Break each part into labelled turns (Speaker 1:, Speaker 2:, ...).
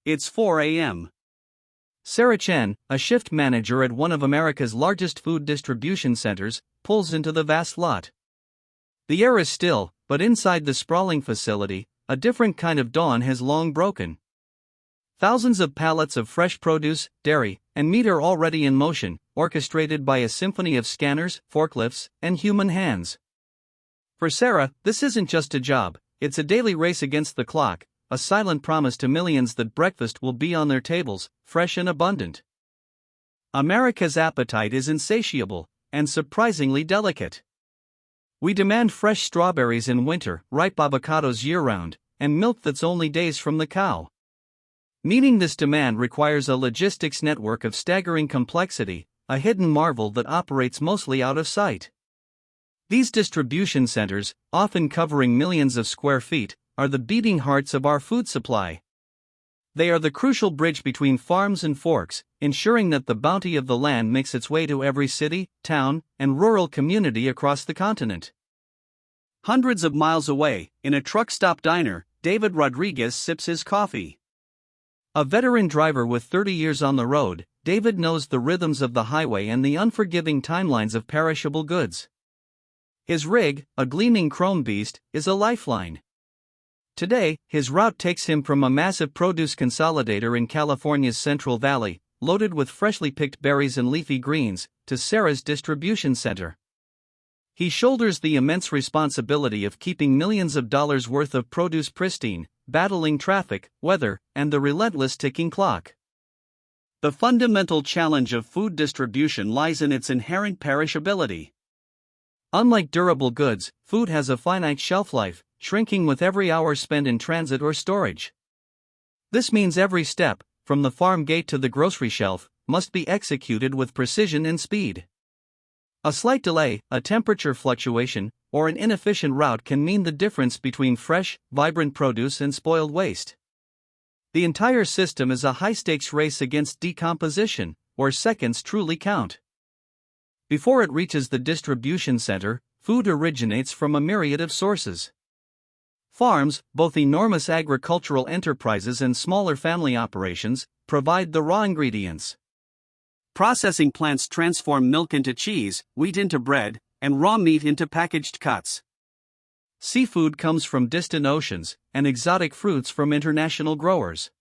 Speaker 1: It's 4 a.m.
Speaker 2: Sarah Chen, a shift manager at one of America's largest food distribution centers, pulls into the vast lot. The air is still, but inside the sprawling facility, a different kind of dawn has long broken. Thousands of pallets of fresh produce, dairy, and meat are already in motion, orchestrated by a symphony of scanners, forklifts, and human hands. For Sarah, this isn't just a job, it's a daily race against the clock, a silent promise to millions that breakfast will be on their tables, fresh and abundant. America's appetite is insatiable, and surprisingly delicate. We demand fresh strawberries in winter, ripe avocados year-round, and milk that's only days from the cow. Meeting this demand requires a logistics network of staggering complexity, a hidden marvel that operates mostly out of sight. These distribution centers, often covering millions of square feet, are the beating hearts of our food supply. They are the crucial bridge between farms and forks, ensuring that the bounty of the land makes its way to every city, town, and rural community across the continent.
Speaker 1: Hundreds of miles away, in a truck stop diner, David Rodriguez sips his coffee.
Speaker 2: A veteran driver with 30 years on the road, David knows the rhythms of the highway and the unforgiving timelines of perishable goods. His rig, a gleaming chrome beast, is a lifeline. Today, his route takes him from a massive produce consolidator in California's Central Valley, loaded with freshly picked berries and leafy greens, to Sarah's distribution center. He shoulders the immense responsibility of keeping millions of dollars worth of produce pristine, battling traffic, weather, and the relentless ticking clock.
Speaker 1: The fundamental challenge of food distribution lies in its inherent perishability.
Speaker 2: Unlike durable goods, food has a finite shelf life, shrinking with every hour spent in transit or storage. This means every step, from the farm gate to the grocery shelf, must be executed with precision and speed. A slight delay, a temperature fluctuation, or an inefficient route can mean the difference between fresh, vibrant produce and spoiled waste. The entire system is a high-stakes race against decomposition, where seconds truly count. Before it reaches the distribution center, food originates from a myriad of sources. Farms, both enormous agricultural enterprises and smaller family operations, provide the raw ingredients.
Speaker 1: Processing plants transform milk into cheese, wheat into bread, and raw meat into packaged cuts.
Speaker 2: Seafood comes from distant oceans, and exotic fruits from international growers.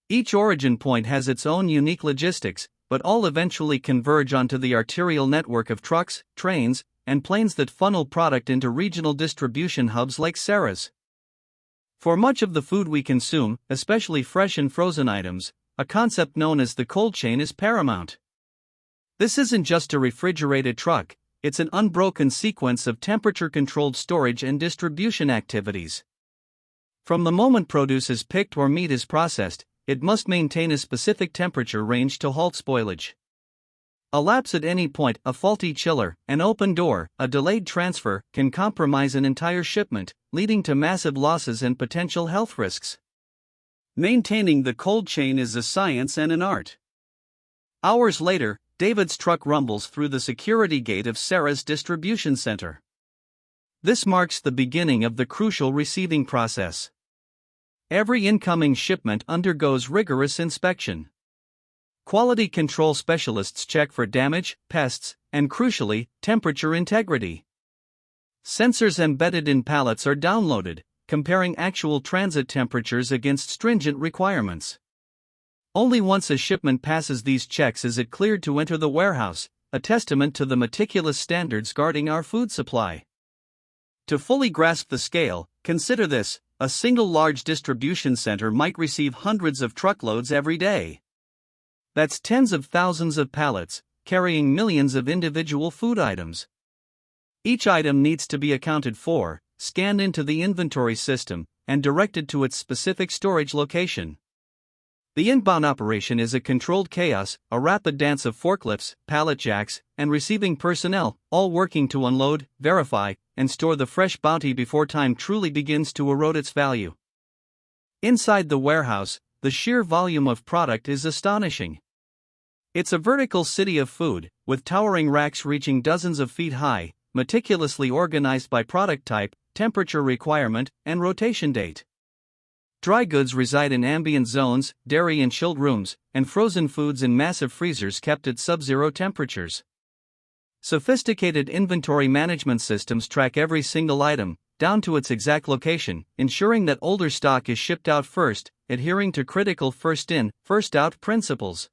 Speaker 2: Each origin point has its own unique logistics, but all eventually converge onto the arterial network of trucks, trains, and planes that funnel product into regional distribution hubs like Sarah's. For much of the food we consume, especially fresh and frozen items, a concept known as the cold chain is paramount. This isn't just a refrigerated truck, it's an unbroken sequence of temperature-controlled storage and distribution activities. From the moment produce is picked or meat is processed, it must maintain a specific temperature range to halt spoilage. A lapse at any point, a faulty chiller, an open door, a delayed transfer, can compromise an entire shipment, leading to massive losses and potential health risks.
Speaker 1: Maintaining the cold chain is a science and an art. Hours later, David's truck rumbles through the security gate of Sarah's distribution center. This marks the beginning of the crucial receiving process. Every incoming shipment undergoes rigorous inspection. Quality control specialists check for damage, pests, and crucially, temperature integrity. Sensors embedded in pallets are downloaded, comparing actual transit temperatures against stringent requirements. Only once a shipment passes these checks is it cleared to enter the warehouse, a testament to the meticulous standards guarding our food supply. To fully grasp the scale, consider this: a single large distribution center might receive hundreds of truckloads every day. That's tens of thousands of pallets, carrying millions of individual food items. Each item needs to be accounted for, scanned into the inventory system, and directed to its specific storage location. The inbound operation is a controlled chaos, a rapid dance of forklifts, pallet jacks, and receiving personnel, all working to unload, verify, and store the fresh bounty before time truly begins to erode its value. Inside the warehouse, the sheer volume of product is astonishing. It's a vertical city of food, with towering racks reaching dozens of feet high, meticulously organized by product type, temperature requirement, and rotation date.
Speaker 2: Dry goods reside in ambient zones, dairy in chilled rooms, and frozen foods in massive freezers kept at sub-zero temperatures. Sophisticated inventory management systems track every single item, down to its exact location, ensuring that older stock is shipped out first, adhering to critical first-in, first-out principles.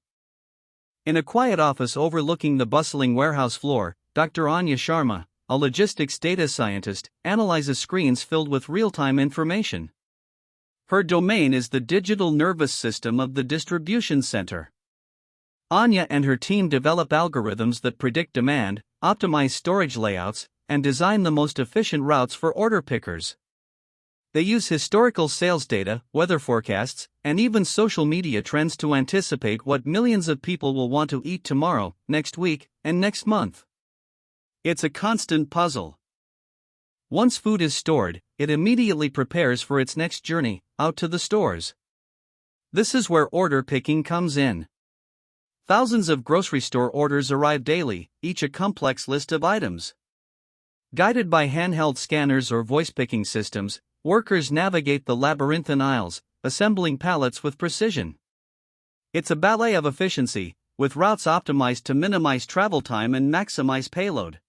Speaker 2: In a quiet office overlooking the bustling warehouse floor, Dr. Anya Sharma, a logistics data scientist, analyzes screens filled with real-time information. Her domain is the digital nervous system of the distribution center. Anya and her team develop algorithms that predict demand, optimize storage layouts, and design the most efficient routes for order pickers. They use historical sales data, weather forecasts, and even social media trends to anticipate what millions of people will want to eat tomorrow, next week, and next month. It's a constant puzzle. Once food is stored, it immediately prepares for its next journey, out to the stores. This is where order picking comes in. Thousands of grocery store orders arrive daily, each a complex list of items. Guided by handheld scanners or voice picking systems, workers navigate the labyrinthine aisles, assembling pallets with precision. It's a ballet of efficiency, with routes optimized to minimize travel time and maximize payload.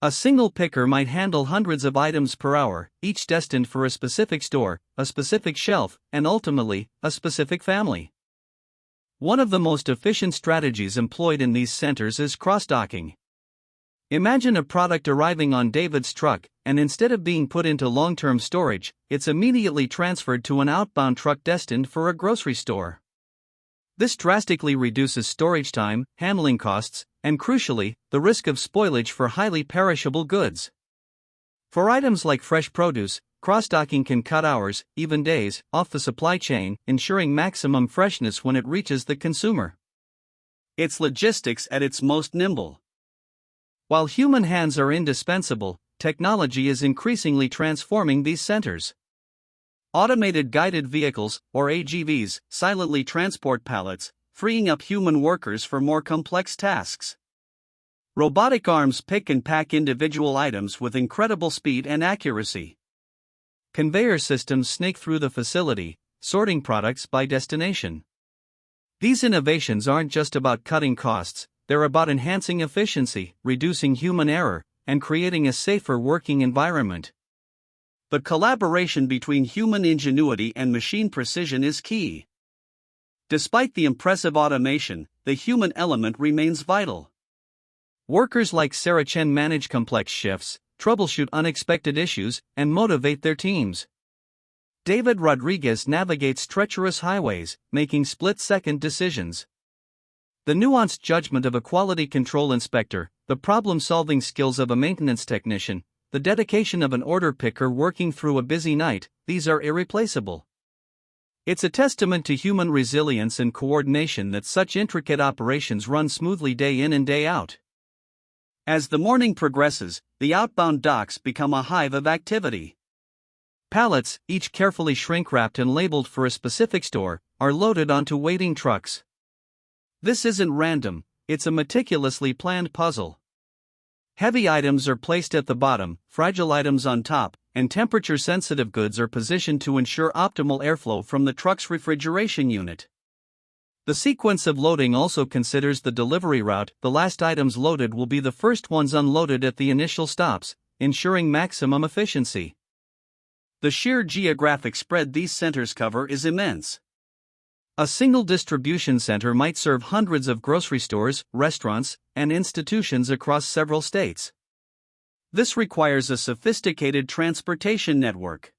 Speaker 2: A single picker might handle hundreds of items per hour, each destined for a specific store, a specific shelf, and ultimately, a specific family. One of the most efficient strategies employed in these centers is cross-docking. Imagine a product arriving on David's truck, and instead of being put into long-term storage, it's immediately transferred to an outbound truck destined for a grocery store. This drastically reduces storage time, handling costs, and crucially, the risk of spoilage for highly perishable goods. For items like fresh produce, cross-docking can cut hours, even days, off the supply chain, ensuring maximum freshness when it reaches the consumer.
Speaker 1: It's logistics at its most nimble.
Speaker 2: While human hands are indispensable, technology is increasingly transforming these centers.
Speaker 1: Automated guided vehicles, or AGVs, silently transport pallets, freeing up human workers for more complex tasks. Robotic arms pick and pack individual items with incredible speed and accuracy.
Speaker 2: Conveyor systems snake through the facility, sorting products by destination. These innovations aren't just about cutting costs, they're about enhancing efficiency, reducing human error, and creating a safer working environment.
Speaker 1: The collaboration between human ingenuity and machine precision is key. Despite the impressive automation, the human element remains vital.
Speaker 2: Workers like Sarah Chen manage complex shifts, troubleshoot unexpected issues, and motivate their teams. David Rodriguez navigates treacherous highways, making split-second decisions. The nuanced judgment of a quality control inspector, the problem-solving skills of a maintenance technician, the dedication of an order picker working through a busy night, these are irreplaceable. It's a testament to human resilience and coordination that such intricate operations run smoothly day in and day out.
Speaker 1: As the morning progresses, the outbound docks become a hive of activity.
Speaker 2: Pallets, each carefully shrink-wrapped and labeled for a specific store, are loaded onto waiting trucks.
Speaker 1: This isn't random, it's a meticulously planned puzzle. Heavy items are placed at the bottom, fragile items on top, and temperature-sensitive goods are positioned to ensure optimal airflow from the truck's refrigeration unit. The sequence of loading also considers the delivery route. The last items loaded will be the first ones unloaded at the initial stops, ensuring maximum efficiency. The sheer geographic spread these centers cover is immense.
Speaker 2: A single distribution center might serve hundreds of grocery stores, restaurants, and institutions across several states.
Speaker 1: This requires a sophisticated transportation network.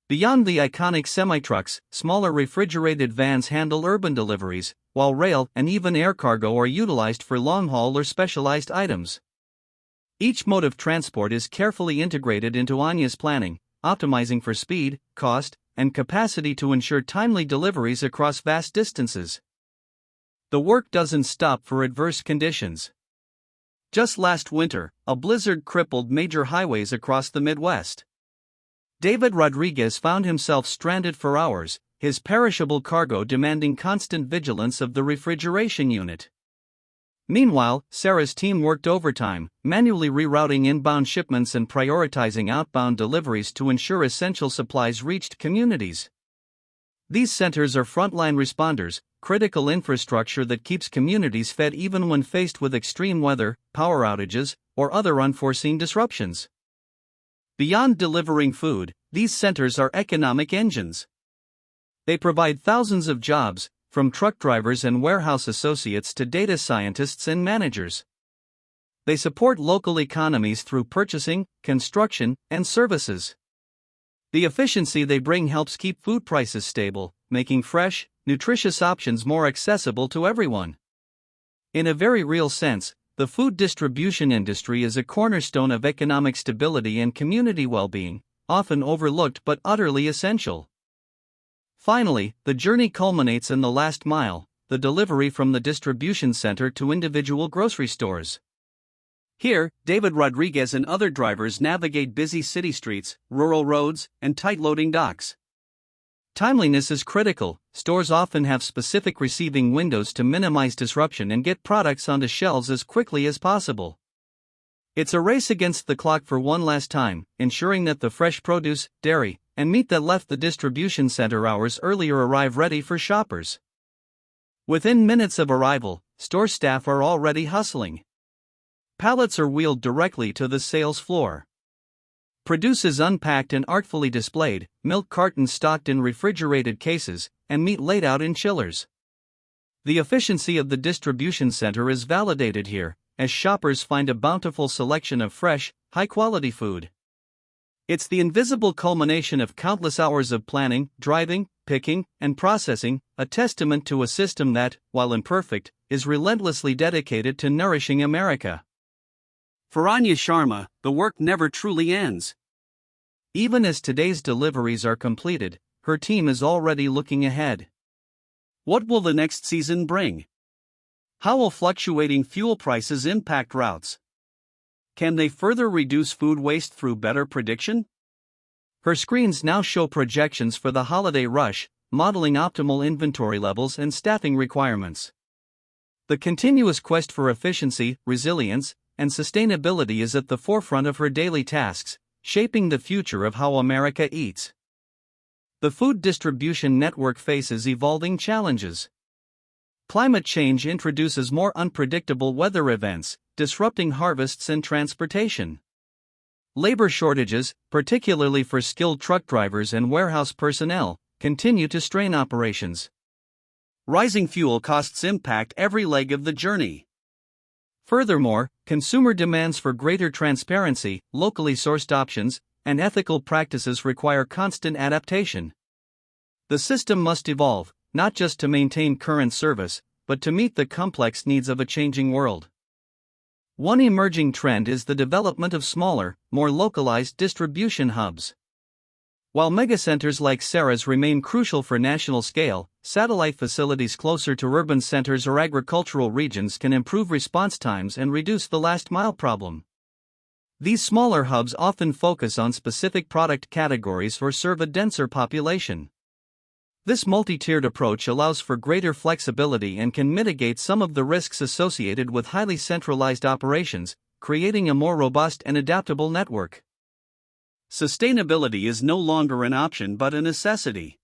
Speaker 2: Beyond the iconic semi-trucks, smaller refrigerated vans handle urban deliveries, while rail and even air cargo are utilized for long-haul or specialized items. Each mode of transport is carefully integrated into Anya's planning, optimizing for speed, cost, and capacity to ensure timely deliveries across vast distances. The work doesn't stop for adverse conditions.
Speaker 1: Just last winter, a blizzard crippled major highways across the Midwest.
Speaker 2: David Rodriguez found himself stranded for hours, his perishable cargo demanding constant vigilance of the refrigeration unit. Meanwhile, Sarah's team worked overtime, manually rerouting inbound shipments and prioritizing outbound deliveries to ensure essential supplies reached communities. These centers are frontline responders, critical infrastructure that keeps communities fed even when faced with extreme weather, power outages, or other unforeseen disruptions. Beyond delivering food, these centers are economic engines. They provide thousands of jobs, from truck drivers and warehouse associates to data scientists and managers. They support local economies through purchasing, construction, and services. The efficiency they bring helps keep food prices stable, making fresh, nutritious options more accessible to everyone. In a very real sense, the food distribution industry is a cornerstone of economic stability and community well-being, often overlooked but utterly essential. Finally, the journey culminates in the last mile, the delivery from the distribution center to individual grocery stores. Here, David Rodriguez and other drivers navigate busy city streets, rural roads, and tight loading docks. Timeliness is critical. Stores often have specific receiving windows to minimize disruption and get products onto shelves as quickly as possible. It's a race against the clock for one last time, ensuring that the fresh produce, dairy, and meat that left the distribution center hours earlier arrive ready for shoppers. Within minutes of arrival, store staff are already hustling. Pallets are wheeled directly to the sales floor. Produce is unpacked and artfully displayed, milk cartons stocked in refrigerated cases, and meat laid out in chillers. The efficiency of the distribution center is validated here, as shoppers find a bountiful selection of fresh, high-quality food. It's the invisible culmination of countless hours of planning, driving, picking, and processing, a testament to a system that, while imperfect, is relentlessly dedicated to nourishing America.
Speaker 1: For Anya Sharma, the work never truly ends.
Speaker 2: Even as today's deliveries are completed, her team is already looking ahead.
Speaker 1: What will the next season bring? How will fluctuating fuel prices impact routes? Can they further reduce food waste through better prediction?
Speaker 2: Her screens now show projections for the holiday rush, modeling optimal inventory levels and staffing requirements. The continuous quest for efficiency, resilience, and sustainability is at the forefront of her daily tasks, shaping the future of how America eats. The food distribution network faces evolving challenges. Climate change introduces more unpredictable weather events, disrupting harvests and transportation. Labor shortages, particularly for skilled truck drivers and warehouse personnel, continue to strain operations.
Speaker 1: Rising fuel costs impact every leg of the journey.
Speaker 2: Furthermore, consumer demands for greater transparency, locally sourced options, and ethical practices require constant adaptation. The system must evolve, not just to maintain current service, but to meet the complex needs of a changing world. One emerging trend is the development of smaller, more localized distribution hubs. While megacenters like Sarah's remain crucial for national scale, satellite facilities closer to urban centers or agricultural regions can improve response times and reduce the last-mile problem. These smaller hubs often focus on specific product categories or serve a denser population. This multi-tiered approach allows for greater flexibility and can mitigate some of the risks associated with highly centralized operations, creating a more robust and adaptable network.
Speaker 1: Sustainability is no longer an option but a necessity.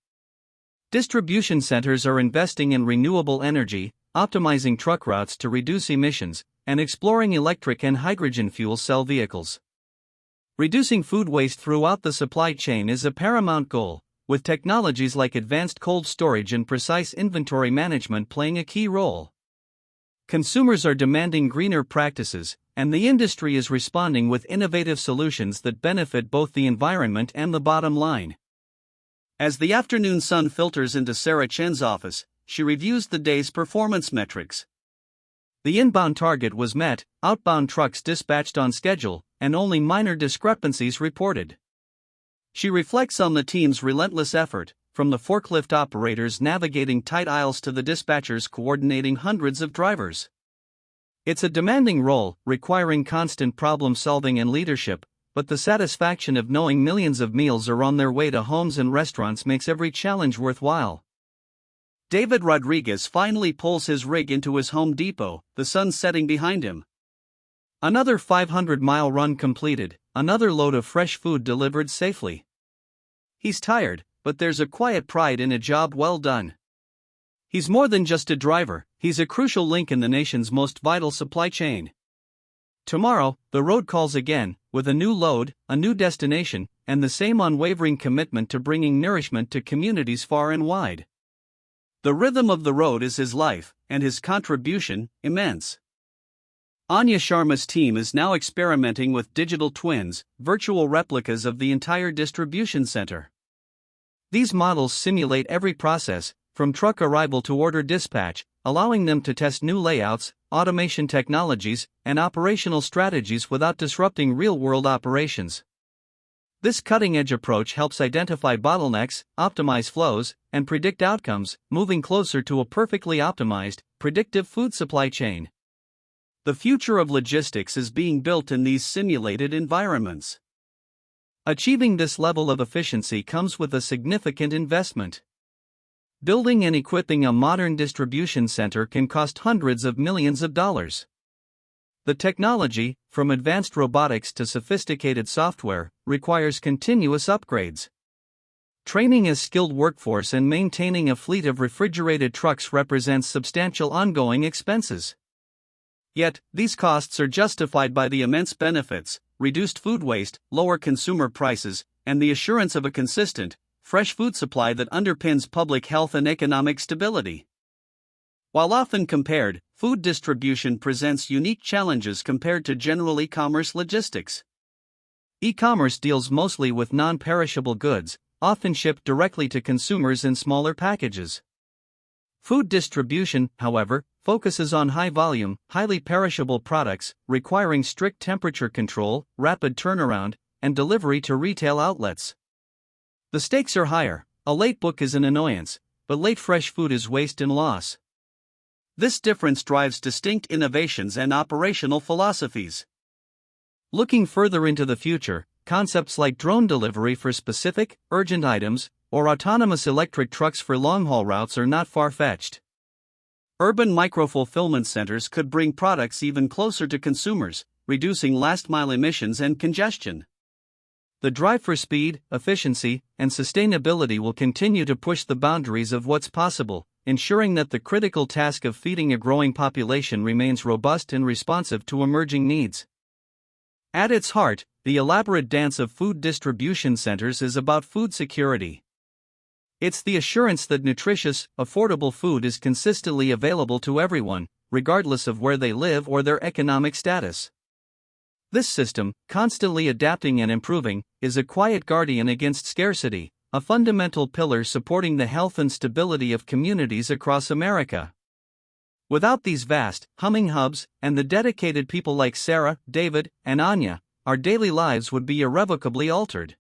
Speaker 2: Distribution centers are investing in renewable energy, optimizing truck routes to reduce emissions, and exploring electric and hydrogen fuel cell vehicles. Reducing food waste throughout the supply chain is a paramount goal, with technologies like advanced cold storage and precise inventory management playing a key role. Consumers are demanding greener practices, and the industry is responding with innovative solutions that benefit both the environment and the bottom line.
Speaker 1: As the afternoon sun filters into Sarah Chen's office, she reviews the day's performance metrics.
Speaker 2: The inbound target was met, outbound trucks dispatched on schedule, and only minor discrepancies reported. She reflects on the team's relentless effort, from the forklift operators navigating tight aisles to the dispatchers coordinating hundreds of drivers. It's a demanding role, requiring constant problem-solving and leadership, but the satisfaction of knowing millions of meals are on their way to homes and restaurants makes every challenge worthwhile.
Speaker 1: David Rodriguez finally pulls his rig into his Home Depot, the sun setting behind him.
Speaker 2: Another 500-mile run completed, another load of fresh food delivered safely. He's tired,
Speaker 1: but there's a quiet pride in a job well done. He's more than just a driver, he's a crucial link in the nation's most vital supply chain. Tomorrow, the road calls again, with a new load, a new destination, and the same unwavering commitment to bringing nourishment to communities far and wide. The rhythm of the road is his life, and his contribution, immense. Anya Sharma's team is now experimenting with digital twins, virtual replicas of the entire distribution center. These models simulate every process, from truck arrival to order dispatch, allowing them to test new layouts, automation technologies, and operational strategies without disrupting real-world operations. This cutting-edge approach helps identify bottlenecks, optimize flows, and predict outcomes, moving closer to a perfectly optimized, predictive food supply chain. The future of logistics is being built in these simulated environments. Achieving this level of efficiency comes with a significant investment. Building and equipping a modern distribution center can cost hundreds of millions of dollars. The technology, from advanced robotics to sophisticated software, requires continuous upgrades. Training a skilled workforce and maintaining a fleet of refrigerated trucks represents substantial ongoing expenses. Yet, these costs are justified by the immense benefits: reduced food waste, lower consumer prices, and the assurance of a consistent, fresh food supply that underpins public health and economic stability. While often compared, food distribution presents unique challenges compared to general e-commerce logistics. E-commerce deals mostly with non-perishable goods, often shipped directly to consumers in smaller packages. Food distribution, however, focuses on high-volume, highly perishable products, requiring strict temperature control, rapid turnaround, and delivery to retail outlets. The stakes are higher. A late book is an annoyance, but late fresh food is waste and loss. This difference drives distinct innovations and operational philosophies. Looking further into the future, concepts like drone delivery for specific, urgent items, or autonomous electric trucks for long-haul routes are not far-fetched. Urban micro-fulfillment centers could bring products even closer to consumers, reducing last-mile emissions and congestion. The drive for speed, efficiency, and sustainability will continue to push the boundaries of what's possible, ensuring that the critical task of feeding a growing population remains robust and responsive to emerging needs. At its heart, the elaborate dance of food distribution centers is about food security. It's the assurance that nutritious, affordable food is consistently available to everyone, regardless of where they live or their economic status. This system, constantly adapting and improving, is a quiet guardian against scarcity, a fundamental pillar supporting the health and stability of communities across America. Without these vast, humming hubs, and the dedicated people like Sarah, David, and Anya, our daily lives would be irrevocably altered.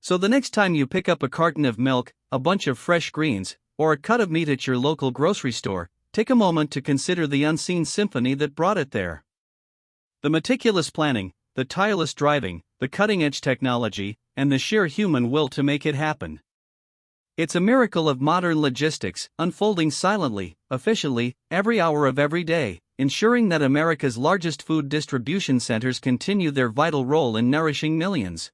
Speaker 1: So the next time you pick up a carton of milk, a bunch of fresh greens, or a cut of meat at your local grocery store, take a moment to consider the unseen symphony that brought it there. The meticulous planning, the tireless driving, the cutting-edge technology, and the sheer human will to make it happen. It's a miracle of modern logistics, unfolding silently, efficiently, every hour of every day, ensuring that America's largest food distribution centers continue their vital role in nourishing millions.